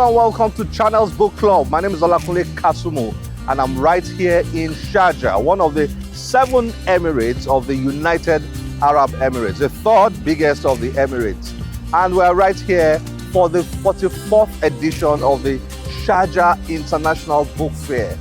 Hello and welcome to Channels Book Club. My name is Olakunle Kasumu and I'm right here in Sharjah, one of the 7 Emirates of the United Arab Emirates, the 3rd biggest of the Emirates. And we're right here for the 44th edition of the Sharjah International Book Fair.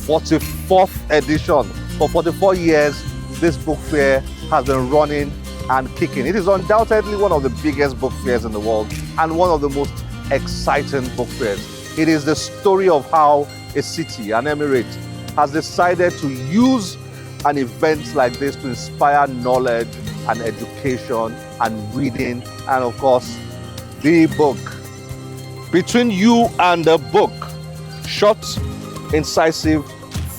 44th edition. For 44 years, this book fair has been running and kicking. It is undoubtedly one of the biggest book fairs in the world and one of the most exciting book fairs. It is the story of how a city, an emirate, has decided to use an event like this to inspire knowledge and education and reading and of course the book. Between you and the book, short, incisive,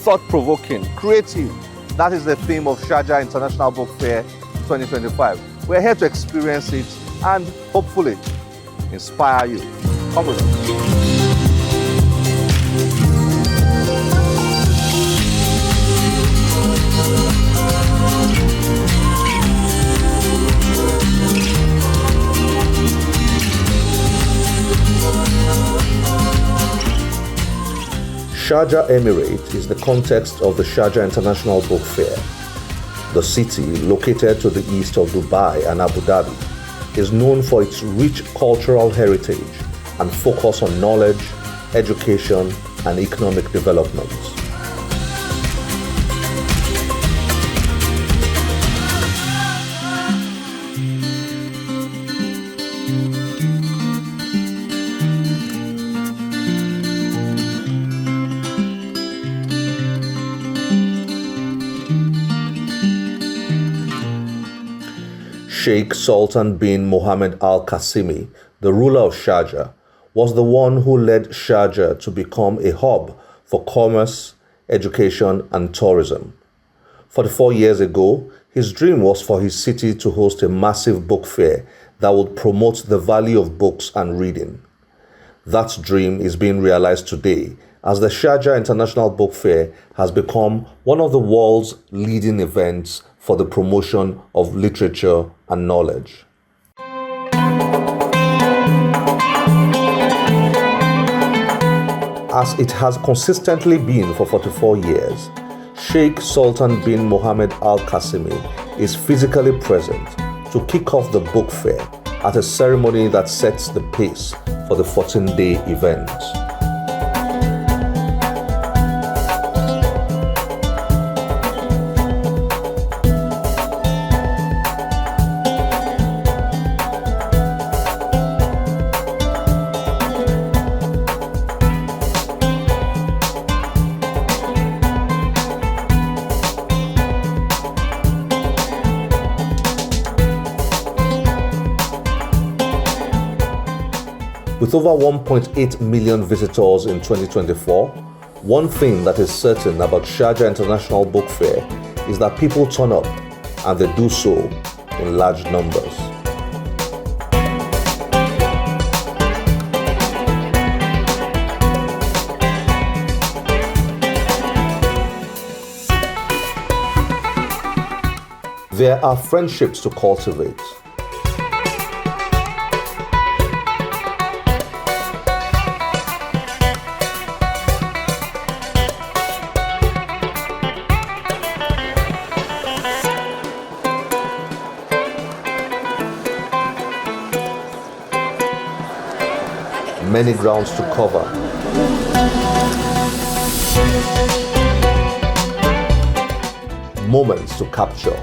thought-provoking, creative. That is the theme of Sharjah International Book Fair 2025. We're here to experience it and hopefully inspire you. Come with us. Sharjah Emirate is the context of the Sharjah International Book Fair. The city, located to the east of Dubai and Abu Dhabi, is known for its rich cultural heritage and focus on knowledge, education, and economic development. Sheikh Sultan bin Mohammed Al Qasimi, the ruler of Sharjah, was the one who led Sharjah to become a hub for commerce, education, and tourism. 44 years ago, his dream was for his city to host a massive book fair that would promote the value of books and reading. That dream is being realized today as the Sharjah International Book Fair has become one of the world's leading events for the promotion of literature and knowledge. As it has consistently been for 44 years, Sheikh Sultan bin Mohammed Al Qasimi is physically present to kick off the book fair at a ceremony that sets the pace for the 14-day event. With over 1.8 million visitors in 2024, one thing that is certain about Sharjah International Book Fair is that people turn up, and they do so in large numbers. There are friendships to cultivate. Many grounds to cover. Moments to capture.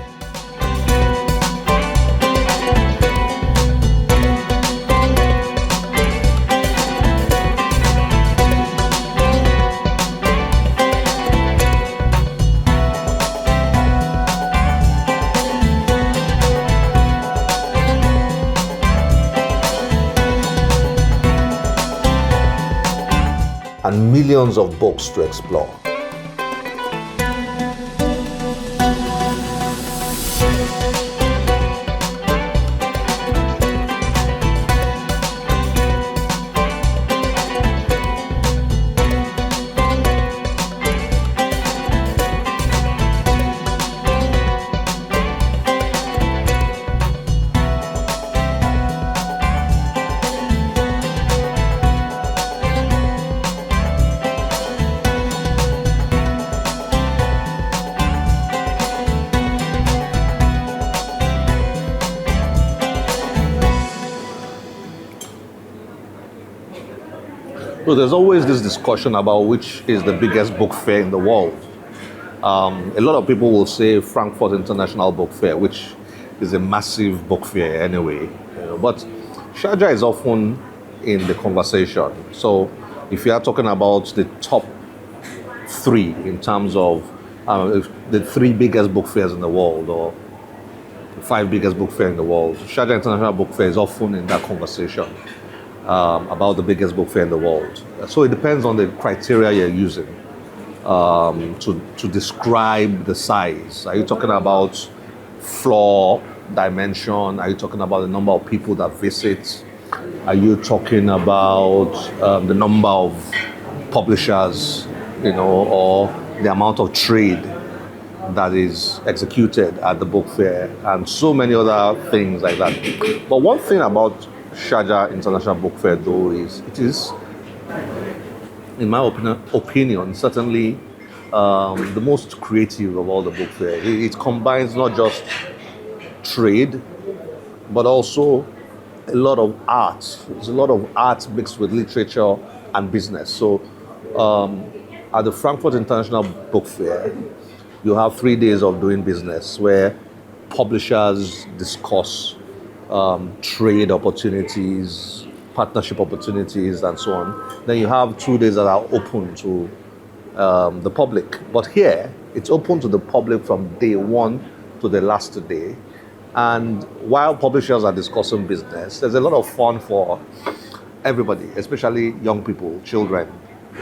And millions of books to explore. So there's always this discussion about which is the biggest book fair in the world. A lot of people will say Frankfurt International Book Fair, which is a massive book fair anyway. But Sharjah is often in the conversation. So if you are talking about the top three in terms of the three biggest book fairs in the world, or the five biggest book fairs in the world, Sharjah International Book Fair is often in that conversation about the biggest book fair in the world. So it depends on the criteria you're using to describe the size. Are you talking about floor dimension? Are you talking about the number of people that visit? Are you talking about the number of publishers, or the amount of trade that is executed at the book fair, and so many other things like that? But one thing about Sharjah International Book Fair, though, is it is, in my opinion, certainly the most creative of all the book fairs. It combines not just trade, but also a lot of art. There's a lot of art mixed with literature and business. So at the Frankfurt International Book Fair, you have 3 days of doing business where publishers discuss trade opportunities, partnership opportunities, and so on. Then you have 2 days that are open to the public. But here, it's open to the public from day one to the last day. And while publishers are discussing business, there's a lot of fun for everybody, especially young people, children,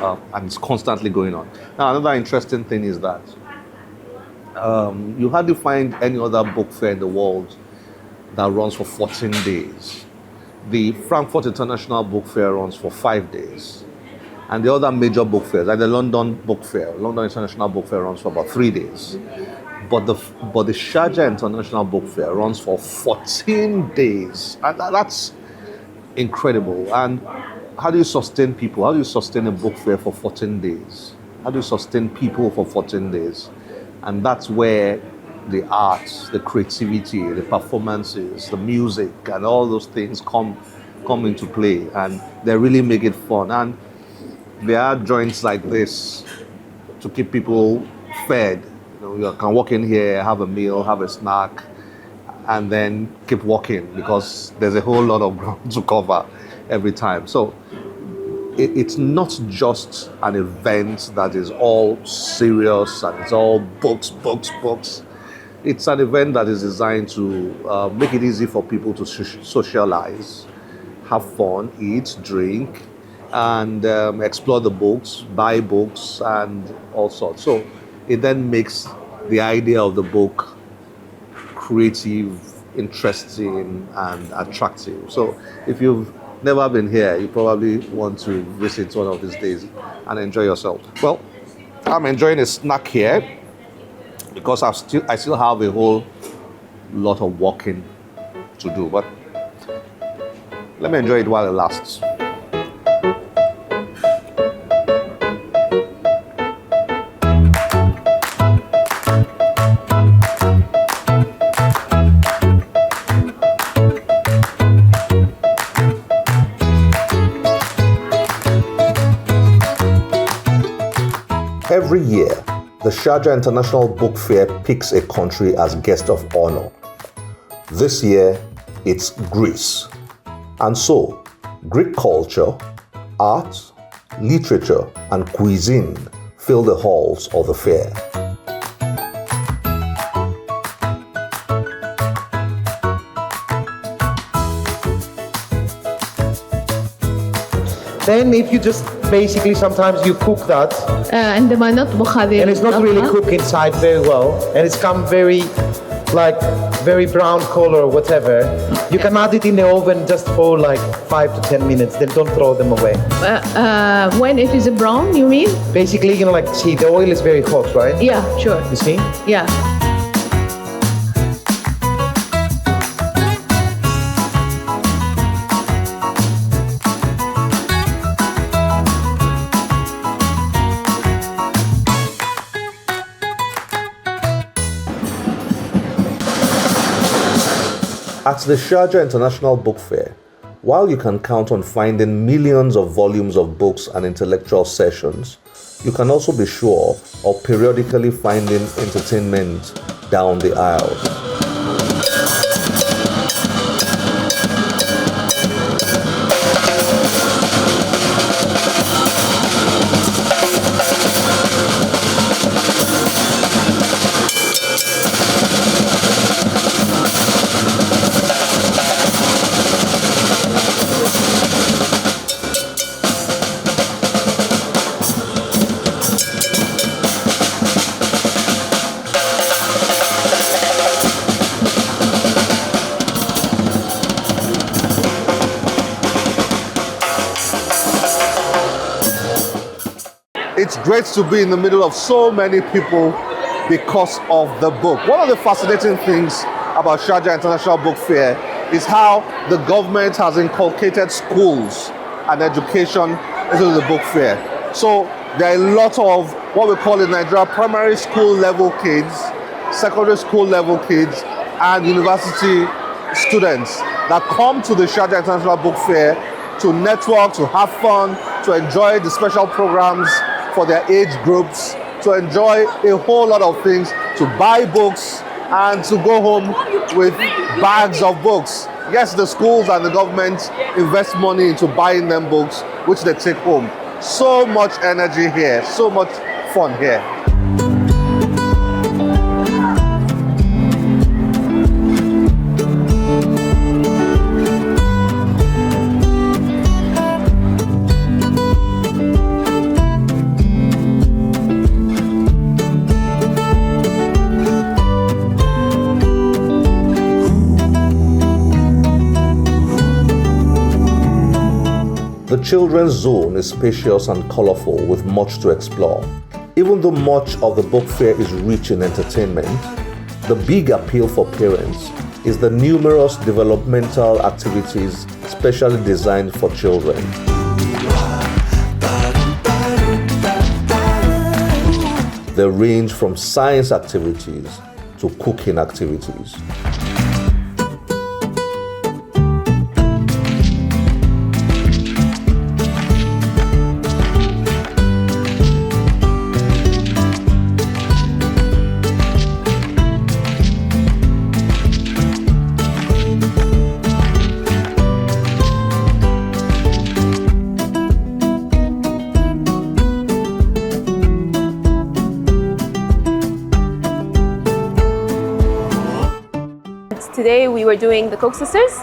and it's constantly going on. Now, another interesting thing is that you hardly find any other book fair in the world that runs for 14 days. The Frankfurt International Book Fair runs for 5 days. And the other major book fairs, like the London Book Fair, London International Book Fair runs for about 3 days. But the Sharjah International Book Fair runs for 14 days. And that's incredible. And how do you sustain people? How do you sustain a book fair for 14 days? How do you sustain people for 14 days? And that's where the arts, the creativity, the performances, the music, and all those things come into play, and they really make it fun. And there are joints like this to keep people fed. You can walk in here, have a meal, have a snack, and then keep walking, because there's a whole lot of ground to cover every time. So it's not just an event that is all serious and it's all books. It's an event that is designed to make it easy for people to socialize, have fun, eat, drink, and explore the books, buy books, and all sorts. So it then makes the idea of the book creative, interesting, and attractive. So if you've never been here, you probably want to visit one of these days and enjoy yourself. Well, I'm enjoying a snack here because I still have a whole lot of walking to do, but let me enjoy it while it lasts. Every year, the Sharjah International Book Fair picks a country as guest of honor. This year, it's Greece. And so, Greek culture, art, literature, and cuisine fill the halls of the fair. Then if you just basically sometimes you cook that عندما نطبخ هذه and it's not really cooked inside very well and it's come very very brown color or whatever, you can add it in the oven just for like 5 to 10 minutes, then don't throw them away. when it is brown, you mean? Basically, like, see, the oil is very hot, right? Yeah, sure. You see? Yeah. At the Sharjah International Book Fair, While you can count on finding millions of volumes of books and intellectual sessions, you can also be sure of periodically finding entertainment down the aisles. It's great to be in the middle of so many people because of the book. One of the fascinating things about Sharjah International Book Fair is how the government has inculcated schools and education into the book fair. So there are a lot of what we call in Nigeria primary school level kids, secondary school level kids, and university students that come to the Sharjah International Book Fair to network, to have fun, to enjoy the special programs for their age groups, to enjoy a whole lot of things, to buy books and to go home with bags of books. Yes, the schools and the government invest money into buying them books, which they take home. So much energy here, so much fun here. The children's zone is spacious and colorful with much to explore. Even though much of the book fair is rich in entertainment, the big appeal for parents is the numerous developmental activities specially designed for children. They range from science activities to cooking activities. Today we were doing the Coke Sisters,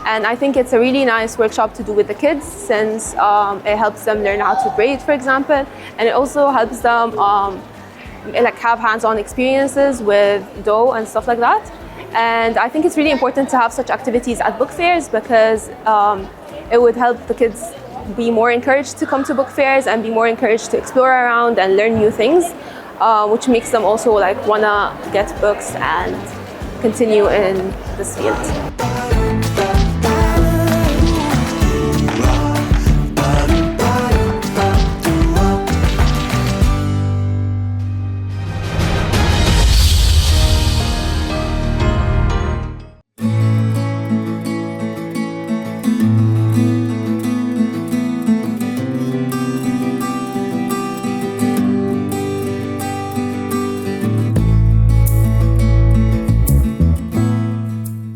and I think it's a really nice workshop to do with the kids since it helps them learn how to braid, for example, and it also helps them like have hands-on experiences with dough and stuff like that. And I think it's really important to have such activities at book fairs because it would help the kids be more encouraged to come to book fairs and be more encouraged to explore around and learn new things, which makes them also like wanna get books and continue in this field.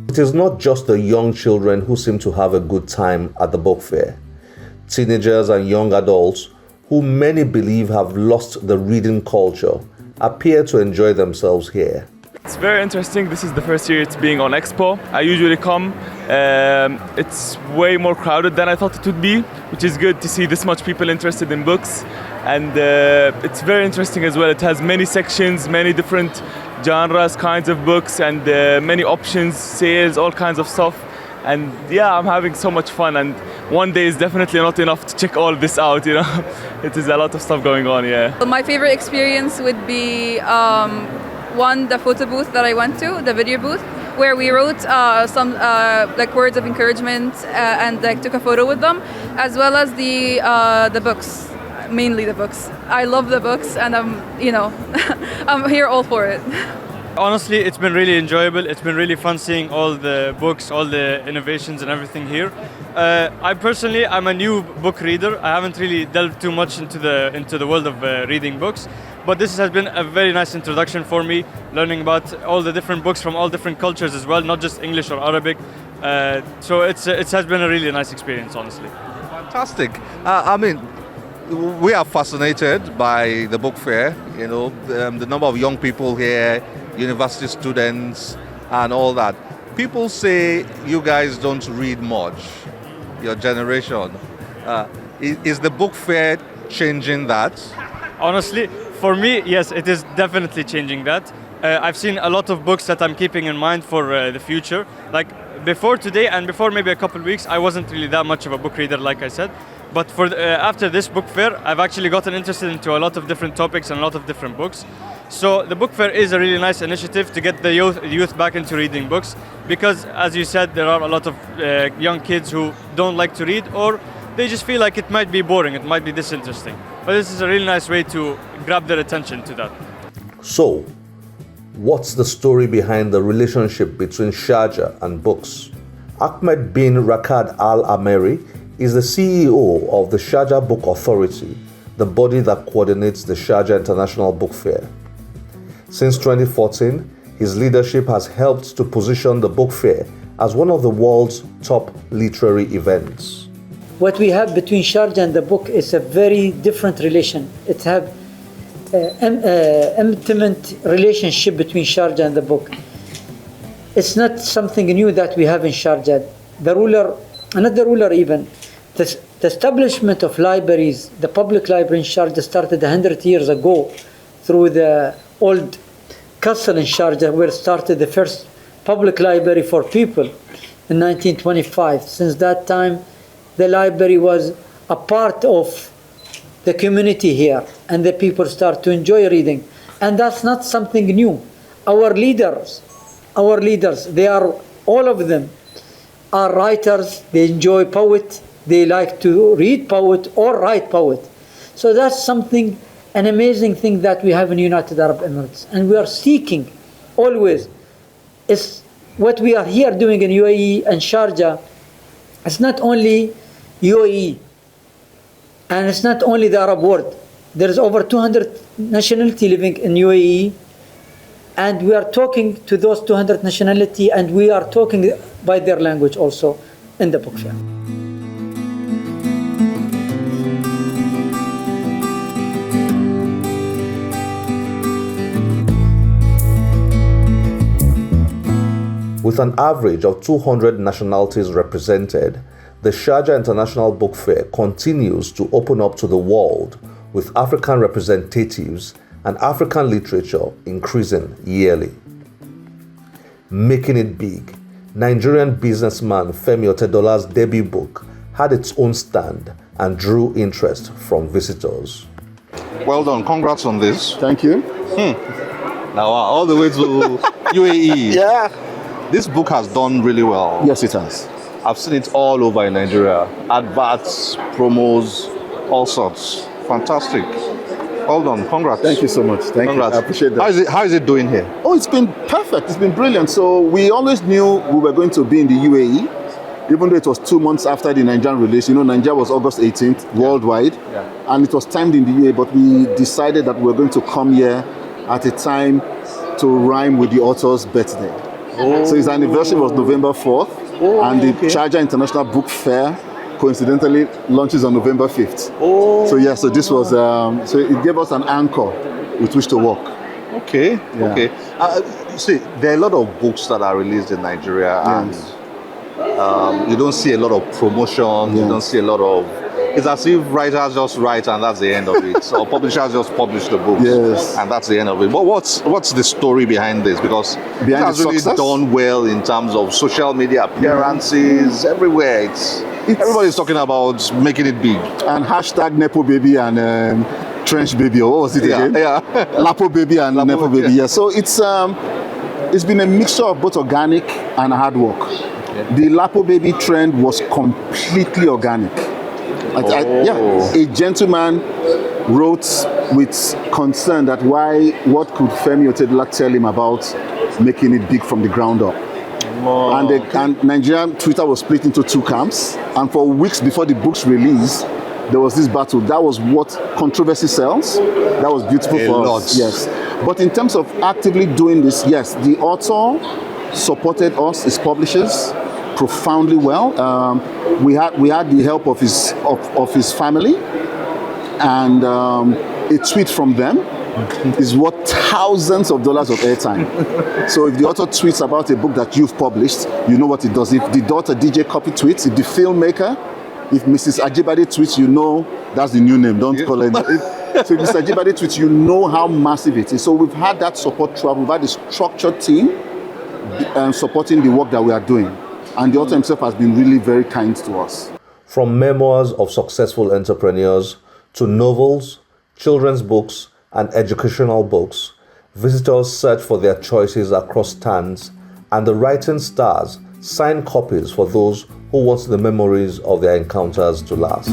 It is not just the young children who seem to have a good time at the book fair. Teenagers and young adults, who many believe have lost the reading culture, appear to enjoy themselves here. It's very interesting. This is the first year it's being on Expo. I usually come. It's way more crowded than I thought it would be, which is good to see this much people interested in books. And it's very interesting as well. It has many sections, many different genres, kinds of books, and many options, sales, all kinds of stuff. And yeah, I'm having so much fun. And one day is definitely not enough to check all this out, you know. It is a lot of stuff going on, yeah. My favorite experience would be the photo booth that I went to, the video booth, where we wrote some like words of encouragement and like took a photo with them, as well as the books, mainly the books. I love the books, and I'm here all for it. Honestly, it's been really enjoyable. It's been really fun seeing all the books, all the innovations and everything here. I'm a new book reader. I haven't really delved too much into the world of reading books, but this has been a very nice introduction for me, learning about all the different books from all different cultures as well, not just English or Arabic. So it has been a really nice experience, honestly. Fantastic. I mean, we are fascinated by the book fair. You know, the number of young people here, university students, and all that. People say you guys don't read much, your generation. Is the book fair changing that? Honestly, for me, yes, it is definitely changing that. I've seen a lot of books that I'm keeping in mind for the future. Like before today and before maybe a couple of weeks, I wasn't really that much of a book reader, like I said. But after this book fair, I've actually gotten interested into a lot of different topics and a lot of different books. So the book fair is a really nice initiative to get the youth back into reading books, because as you said, there are a lot of young kids who don't like to read, or they just feel like it might be boring, it might be disinteresting. But this is a really nice way to grab their attention to that. So, what's the story behind the relationship between Sharjah and books? Ahmed bin Rakad Al Ameri is the CEO of the Sharjah Book Authority, the body that coordinates the Sharjah International Book Fair. Since 2014, his leadership has helped to position the book fair as one of the world's top literary events. What we have between Sharjah and the book is a very different relation. It has intimate relationship between Sharjah and the book. It's not something new that we have in Sharjah. The ruler, not the ruler even, the establishment of libraries, the public library in Sharjah started 100 years ago through the old castle in Sharjah, where started the first public library for people in 1925. Since that time, the library was a part of the community here, and the people start to enjoy reading. And that's not something new. Our leaders, they are, all of them are writers. They enjoy poet. They like to read poet or write poet. So that's something, an amazing thing that we have in United Arab Emirates. And we are seeking always, is what we are here doing in UAE and Sharjah. It's not only UAE, and it's not only the Arab world. There's over 200 nationalities living in UAE, and we are talking to those 200 nationalities, and we are talking by their language also in the book fair. With an average of 200 nationalities represented, the Sharjah International Book Fair continues to open up to the world, with African representatives and African literature increasing yearly. Making it big, Nigerian businessman Femi Otedola's debut book had its own stand and drew interest from visitors. Well done, congrats on this. Thank you. Now, all the way to UAE. Yeah. This book has done really well. Yes, it has. I've seen it all over in Nigeria. Adverts, promos, all sorts. Fantastic. Well done. Congrats. Thank you so much. Thank you. I appreciate that. How is it doing here? Oh, it's been perfect. It's been brilliant. So we always knew we were going to be in the UAE, even though it was 2 months after the Nigerian release. You know, Nigeria was August 18th worldwide. Yeah. And it was timed in the UAE, but we decided that we were going to come here at a time to rhyme with the author's birthday. So his anniversary was November 4th, and the Sharjah International Book Fair coincidentally launches on November 5th. So yeah, so this was, so it gave us an anchor with which to work. Okay, Yeah. okay. See, there are a lot of books that are released in Nigeria, Yes. and you don't see a lot of promotion, you don't see a lot of... It's as if writers just write and that's the end of it, or publishers just publish the books, Yes. and that's the end of it. But what's the story behind this? Because it Behind has the really success? done well in terms of social media appearances, everywhere. Everybody's talking about making it big. And hashtag Nepo Baby and Trench Baby, or what was it again? Yeah. Lapo Baby and Lapo, Nepo Baby, yeah. yeah. So it's been a mixture of both organic and hard work. Okay. The Lapo Baby trend was completely organic. A gentleman wrote with concern that what could Femi Otedola tell him about making it big from the ground up. And Nigerian Twitter was split into two camps, and for weeks before the book's release, there was this battle. That was what controversy sells. That was beautiful for us. Yes. But in terms of actively doing this, yes, the author supported us, his publishers, profoundly well. We had the help of his family, and a tweet from them is worth thousands of dollars of airtime. So if the author tweets about a book that you've published, you know what it does. If the daughter DJ Copy tweets, if the filmmaker, if Mrs. Ajibade tweets, you know that's the new name. Don't call it. So if Mr. Ajibade tweets, you know how massive it is. So we've had that support throughout. We've had a structured team supporting the work that we are doing. And the author himself has been really very kind to us. From memoirs of successful entrepreneurs to novels, children's books, and educational books, visitors search for their choices across stands, and the writing stars sign copies for those who want the memories of their encounters to last.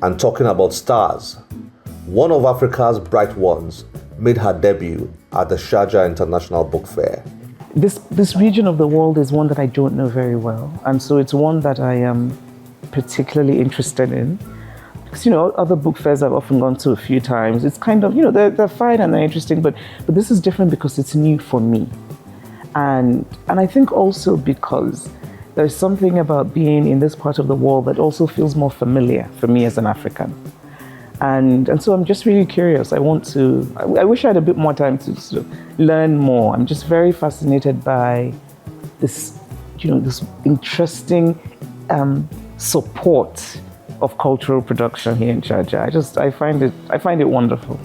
And talking about stars, one of Africa's bright ones made her debut at the Sharjah International Book Fair. This region of the world is one that I don't know very well, and so it's one that I am particularly interested in. Because, other book fairs I've often gone to a few times. It's kind of, they're fine and they're interesting, but this is different because it's new for me. And I think also because there's something about being in this part of the world that also feels more familiar for me as an African. And so I'm just really curious. I wish I had a bit more time to sort of learn more. I'm just very fascinated by this, this interesting support of cultural production here in Sharjah. I find it wonderful.